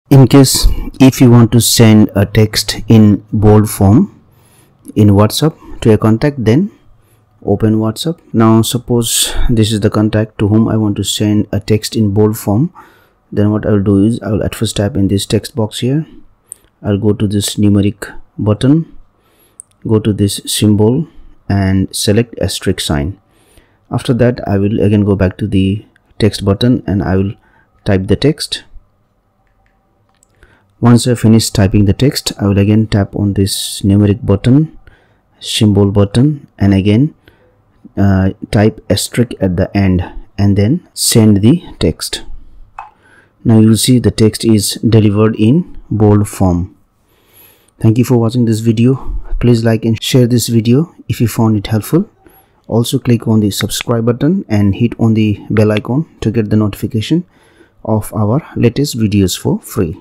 In case if you want to send a text in bold form in WhatsApp to a contact, then open WhatsApp. Now suppose this is the contact to whom I want to send a text in bold form. Then what I will do is I will at first type in this text box here. I'll go to this numeric button, go to this symbol and select asterisk sign. After that I will again go back to the text button and I will type the text. Once I finish typing the text, I will again tap on this numeric button, symbol button, and again type asterisk at the end and then send the text. Now you will see the text is delivered in bold form. Thank you for watching this video. Please like and share this video if you found it helpful. Also click on the subscribe button and hit on the bell icon to get the notification of our latest videos for free.